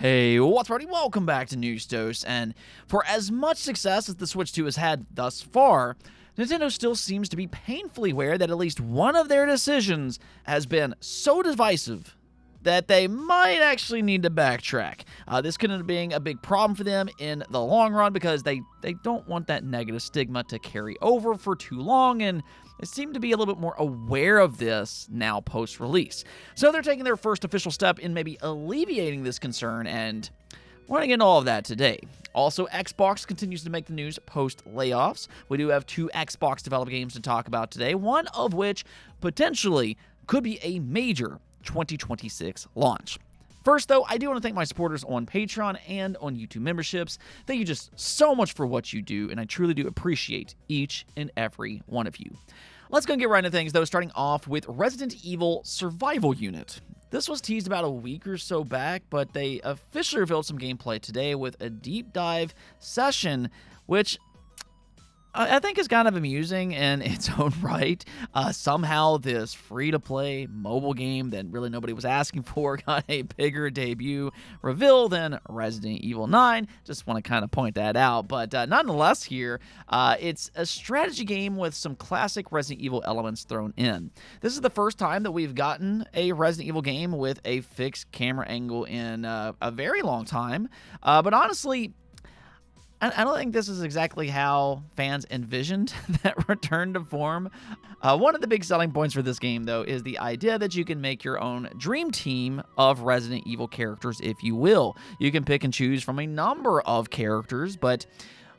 Hey, what's up, everybody? Welcome back to News Dose, and for as much success as the Switch 2 has had thus far, Nintendo still seems to be painfully aware that at least one of their decisions has been so divisive that they might actually need to backtrack. This could end up being a big problem for them in the long run because they don't want that negative stigma to carry over for too long, and they seem to be a little bit more aware of this now post-release. So they're taking their first official step in maybe alleviating this concern, and we're going to get into all of that today. Also, Xbox continues to make the news post-layoffs. We do have two Xbox-developed games to talk about today, one of which potentially could be a major 2026 launch. First, though, I do want to thank my supporters on Patreon and on YouTube memberships. Thank you just so much for what you do, and I truly do appreciate each and every one of you. Let's go and get right into things, though, starting off with Resident Evil Survival Unit. This was teased about a week or so back, but they officially revealed some gameplay today with a deep dive session, which I think is kind of amusing in its own right. Somehow this free-to-play mobile game that really nobody was asking for got a bigger debut reveal than Resident Evil 9. Just want to kind of point that out. But nonetheless here, it's a strategy game with some classic Resident Evil elements thrown in. This is the first time that we've gotten a Resident Evil game with a fixed camera angle in a very long time. But honestly, I don't think this is exactly how fans envisioned that return to form. One of the big selling points for this game, though, is the idea that you can make your own dream team of Resident Evil characters, if you will. You can pick and choose from a number of characters, but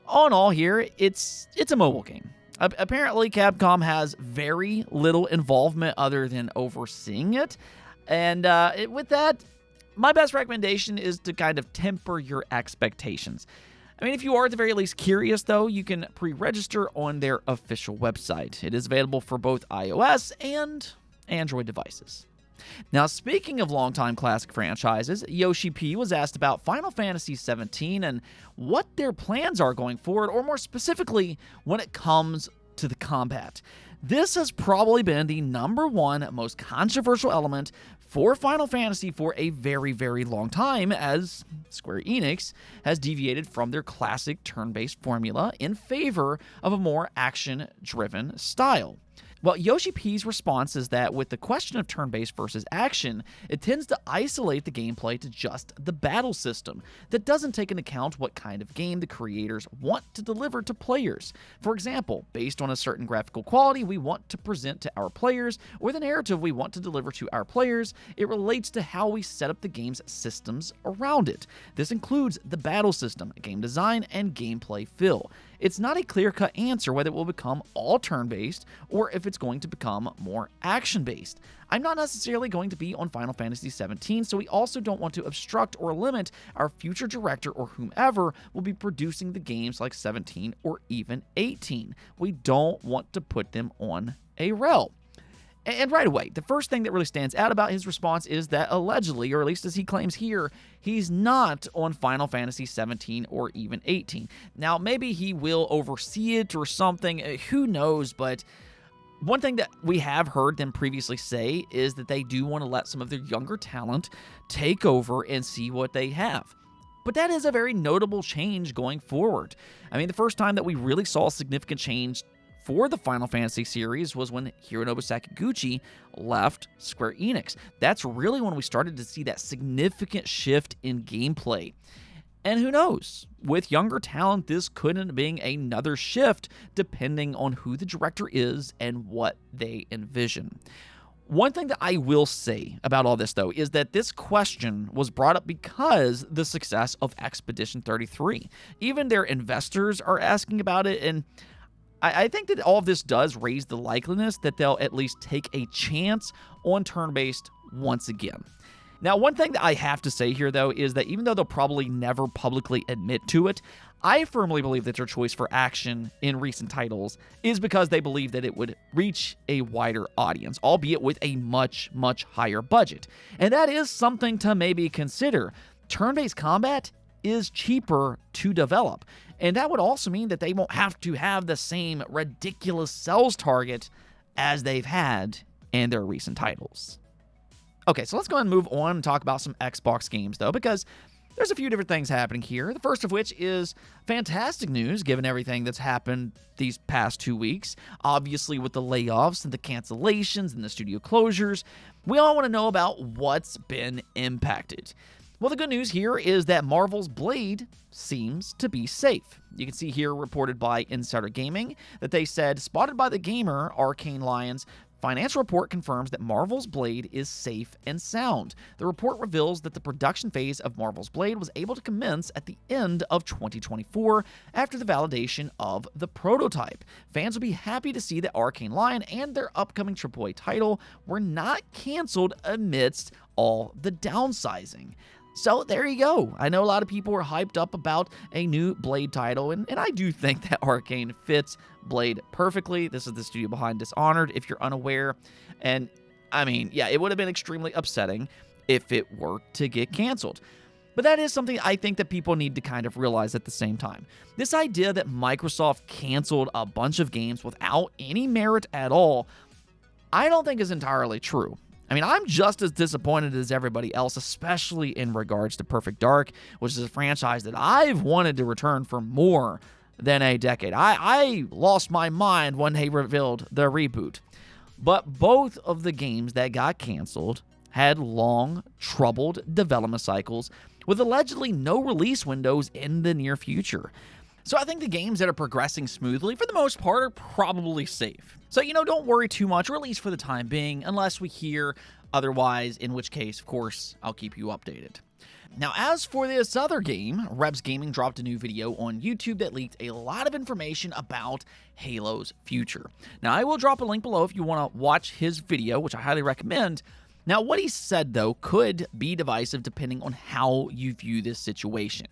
all in all here, it's a mobile game. Apparently, Capcom has very little involvement other than overseeing it, and with that, my best recommendation is to kind of temper your expectations. I mean, if you are at the very least curious, though, you can pre-register on their official website. It is available for both iOS and Android devices. Now, speaking of longtime classic franchises, Yoshi P was asked about Final Fantasy XVII and what their plans are going forward, or more specifically, when it comes to the combat. This has probably been the number one most controversial element for Final Fantasy for a very, very long time, as Square Enix has deviated from their classic turn-based formula in favor of a more action-driven style. Well, Yoshi P's response is that with the question of turn-based versus action, it tends to isolate the gameplay to just the battle system that doesn't take into account what kind of game the creators want to deliver to players. For example, based on a certain graphical quality we want to present to our players, or the narrative we want to deliver to our players, it relates to how we set up the game's systems around it. This includes the battle system, game design, and gameplay feel. It's not a clear-cut answer whether it will become all turn-based or if it's going to become more action-based. I'm not necessarily going to be on Final Fantasy XVII, so we also don't want to obstruct or limit our future director or whomever will be producing the games like 17 or even 18. We don't want to put them on a rail. And right away, the first thing that really stands out about his response is that allegedly, or at least as he claims here, he's not on Final Fantasy 17 or even 18. Now, maybe he will oversee it or something, who knows, but one thing that we have heard them previously say is that they do want to let some of their younger talent take over and see what they have. But that is a very notable change going forward. I mean, the first time that we really saw a significant change for the Final Fantasy series was when Hironobu Sakaguchi left Square Enix. That's really when we started to see that significant shift in gameplay. And who knows, with younger talent, this could end up being another shift depending on who the director is and what they envision. One thing that I will say about all this, though, is that this question was brought up because the success of Expedition 33. Even their investors are asking about it, and I think that all of this does raise the likeliness that they'll at least take a chance on turn-based once again. Now, one thing that I have to say here, though, is that even though they'll probably never publicly admit to it, I firmly believe that their choice for action in recent titles is because they believe that it would reach a wider audience, albeit with a much, much higher budget. And that is something to maybe consider. Turn-based combat is cheaper to develop. And that would also mean that they won't have to have the same ridiculous sales target as they've had in their recent titles. Okay, so let's go ahead and move on and talk about some Xbox games, though, because There's a few different things happening here. The first of which is fantastic news given everything that's happened these past 2 weeks. Obviously, with the layoffs and the cancellations and the studio closures, we all want to know about what's been impacted. Well, the good news here is that Marvel's Blade seems to be safe. You can see here reported by Insider Gaming that they said, spotted by the gamer, Arcane Lion's financial report confirms that Marvel's Blade is safe and sound. The report reveals that the production phase of Marvel's Blade was able to commence at the end of 2024 after the validation of the prototype. Fans will be happy to see that Arcane Lion and their upcoming AAA title were not canceled amidst all the downsizing. So there you go. I know a lot of people were hyped up about a new Blade title, and I do think that Arcane fits Blade perfectly. This is the studio behind Dishonored, if you're unaware. And, I mean, yeah, it would have been extremely upsetting if it were to get canceled. But that is something I think that people need to kind of realize at the same time. This idea that Microsoft canceled a bunch of games without any merit at all, I don't think is entirely true. I mean, I'm just as disappointed as everybody else, especially in regards to Perfect Dark, which is a franchise that I've wanted to return for more than a decade. I lost my mind when they revealed the reboot. But both of the games that got canceled had long, troubled development cycles with allegedly no release windows in the near future. So I think the games that are progressing smoothly, for the most part, are probably safe. So, don't worry too much, or at least for the time being, unless we hear otherwise, in which case, of course, I'll keep you updated. Now, as for this other game, Rebs Gaming dropped a new video on YouTube that leaked a lot of information about Halo's future. Now, I will drop a link below if you want to watch his video, which I highly recommend. Now, what he said, though, could be divisive depending on how you view this situation.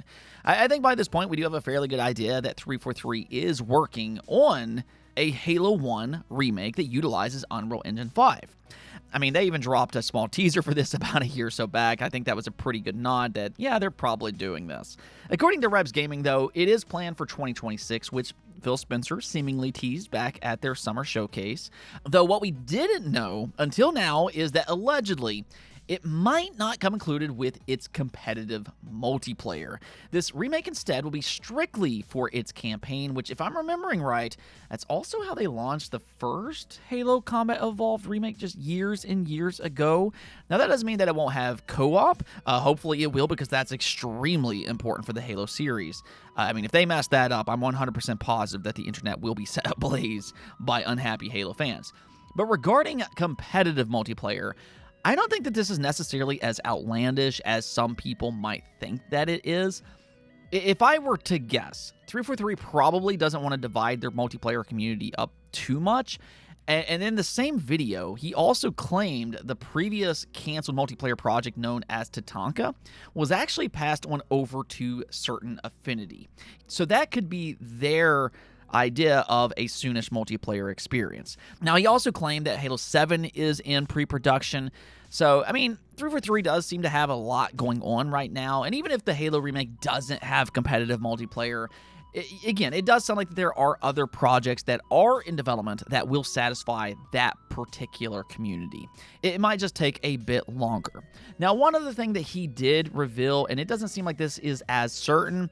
I think by this point, we do have a fairly good idea that 343 is working on a Halo 1 remake that utilizes Unreal Engine 5. I mean, they even dropped a small teaser for this about a year or so back. I think that was a pretty good nod that, yeah, they're probably doing this. According to Rebs Gaming, though, it is planned for 2026, which Phil Spencer seemingly teased back at their summer showcase. Though what we didn't know until now is that allegedly it might not come included with its competitive multiplayer. This remake instead will be strictly for its campaign, which, if I'm remembering right, that's also how they launched the first Halo Combat Evolved remake just years and years ago. Now, that doesn't mean that it won't have co-op. Hopefully it will, because that's extremely important for the Halo series. I mean, if they mess that up, I'm 100% positive that the internet will be set ablaze by unhappy Halo fans. But regarding competitive multiplayer, I don't think that this is necessarily as outlandish as some people might think that it is. If I were to guess, 343 probably doesn't want to divide their multiplayer community up too much. And in the same video, he also claimed the previous canceled multiplayer project known as Tatanka was actually passed on over to Certain Affinity. So that could be their idea of a soonish multiplayer experience. Now, he also claimed that Halo 7 is in pre-production. So, I mean, 343 does seem to have a lot going on right now. And even if the Halo remake doesn't have competitive multiplayer, again, it does sound like there are other projects that are in development that will satisfy that particular community. It might just take a bit longer. Now, one other thing that he did reveal, and it doesn't seem like this is as certain,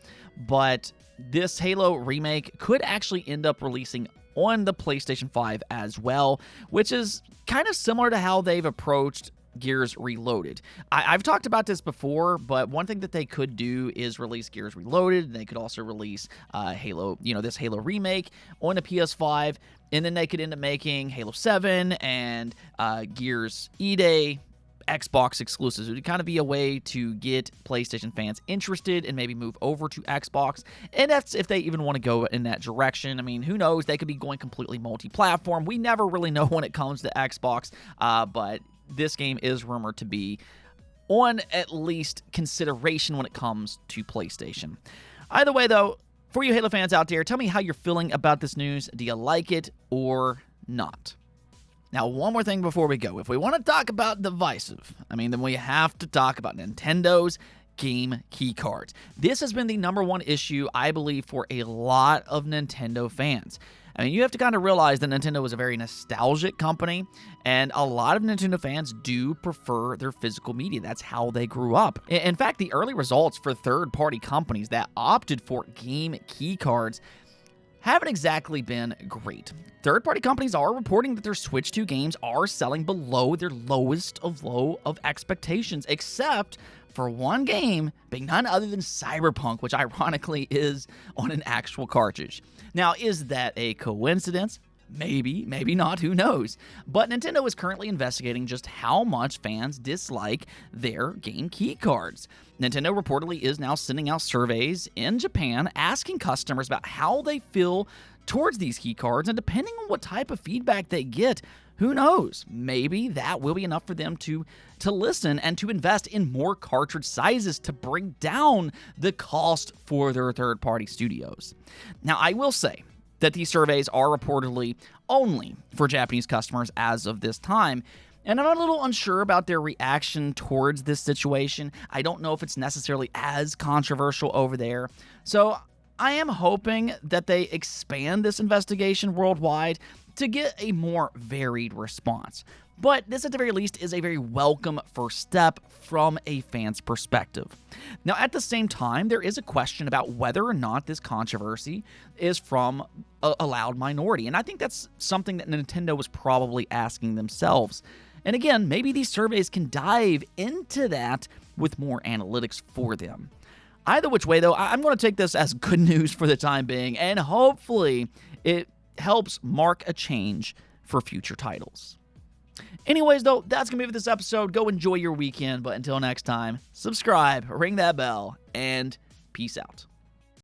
but this Halo remake could actually end up releasing on the PlayStation 5 as well, which is kind of similar to how they've approached Gears Reloaded. I've talked about this before, but one thing that they could do is release Gears Reloaded, and they could also release Halo, this Halo remake on the PS5, and then they could end up making Halo 7 and Gears E-Day Xbox exclusives. It would kind of be a way to get PlayStation fans interested and maybe move over to Xbox. And that's if they even want to go in that direction. I mean, who knows? They could be going completely multi-platform. We never really know when it comes to Xbox, but this game is rumored to be on at least consideration when it comes to PlayStation. Either way, though, for you Halo fans out there, tell me how you're feeling about this news. Do you like it or not? Now, one more thing before we go. If we want to talk about divisive, then we have to talk about Nintendo's game keycards. This has been the number one issue, I believe, for a lot of Nintendo fans. I mean, you have to kind of realize that Nintendo is a very nostalgic company, and a lot of Nintendo fans do prefer their physical media. That's how they grew up. In fact, the early results for third-party companies that opted for game keycards haven't exactly been great. Third-party companies are reporting that their Switch 2 games are selling below their lowest of low of expectations, except for one game being none other than Cyberpunk, which ironically is on an actual cartridge. Now, is that a coincidence? Maybe, maybe not, who knows? But Nintendo is currently investigating just how much fans dislike their game key cards. Nintendo reportedly is now sending out surveys in Japan asking customers about how they feel towards these key cards, and depending on what type of feedback they get, who knows? Maybe that will be enough for them to listen and to invest in more cartridge sizes to bring down the cost for their third-party studios. Now, I will say that these surveys are reportedly only for Japanese customers as of this time, and I'm a little unsure about their reaction towards this situation. I don't know if it's necessarily as controversial over there, so I am hoping that they expand this investigation worldwide to get a more varied response. But this, at the very least, is a very welcome first step from a fan's perspective. Now, at the same time, there is a question about whether or not this controversy is from a loud minority, and I think that's something that Nintendo was probably asking themselves. And again, maybe these surveys can dive into that with more analytics for them. Either which way, though, I'm going to take this as good news for the time being, and hopefully it helps mark a change for future titles. Anyways, though, that's going to be it for this episode. Go enjoy your weekend, but until next time, subscribe, ring that bell, and peace out.